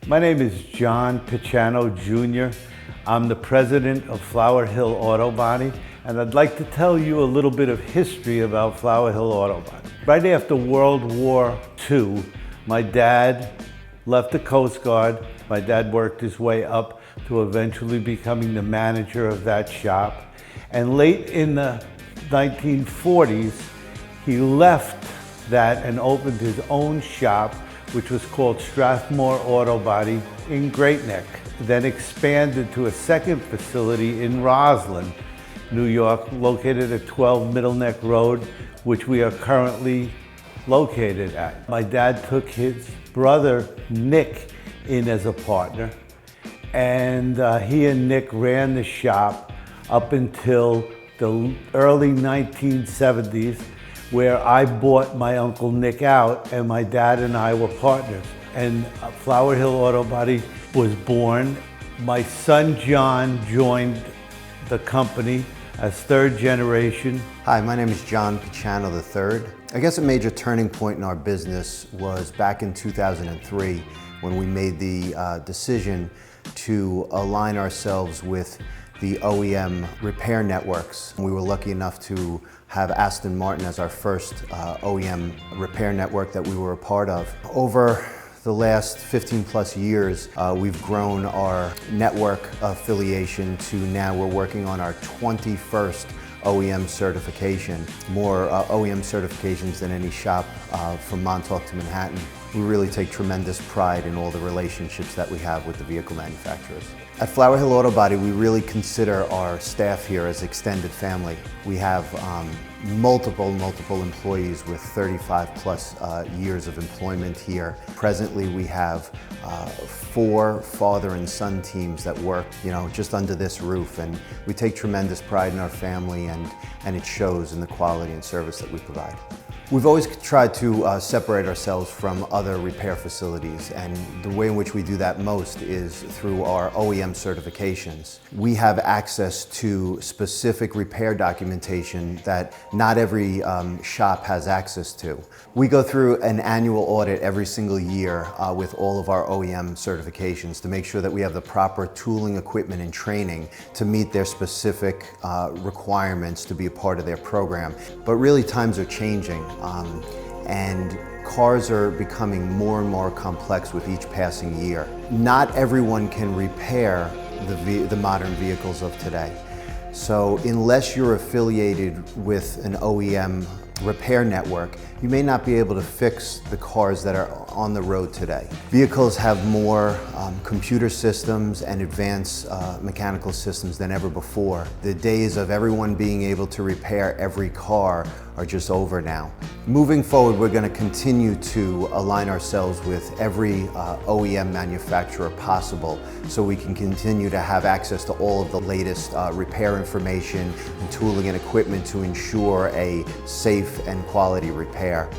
My name is John Picciano Jr. I'm the president of Flower Hill Auto Body, and I'd like to tell you a little bit of history about Flower Hill Auto Body. Right after World War II, my dad left the Coast Guard. My dad worked his way up to eventually becoming the manager of that shop. And late in the 1940s, he left that and opened his own shop, which was called Strathmore Auto Body in Great Neck, then expanded to a second facility in Roslyn, New York, located at 12 Middle Neck Road, which we are currently located at. My dad took his brother, Nick, in as a partner, and he and Nick ran the shop up until the early 1970s, where I bought my Uncle Nick out and my dad and I were partners. And Flower Hill Auto Body was born. My son John joined the company as third generation. Hi, my name is John Picciano III. I guess a major turning point in our business was back in 2003 when we made the decision to align ourselves with the OEM repair networks. We were lucky enough to have Aston Martin as our first OEM repair network that we were a part of. Over the last 15 plus years, we've grown our network affiliation to now we're working on our 21st OEM certification, more OEM certifications than any shop from Montauk to Manhattan. We really take tremendous pride in all the relationships that we have with the vehicle manufacturers. At Flower Hill Auto Body, we really consider our staff here as extended family. We have multiple employees with 35 plus years of employment here. Presently, we have 4 father and son teams that work, just under this roof, and we take tremendous pride in our family, and it shows in the quality and service that we provide. We've always tried to separate ourselves from other repair facilities, and the way in which we do that most is through our OEM certifications. We have access to specific repair documentation that not every shop has access to. We go through an annual audit every single year with all of our OEM certifications to make sure that we have the proper tooling, equipment, and training to meet their specific requirements to be a part of their program. But really, times are changing. And cars are becoming more and more complex with each passing year. Not everyone can repair the modern vehicles of today. So unless you're affiliated with an OEM repair network, you may not be able to fix the cars that are on the road today. Vehicles have more computer systems and advanced mechanical systems than ever before. The days of everyone being able to repair every car are just over now. Moving forward, we're going to continue to align ourselves with every OEM manufacturer possible so we can continue to have access to all of the latest repair information and tooling and equipment to ensure a safe and quality repair.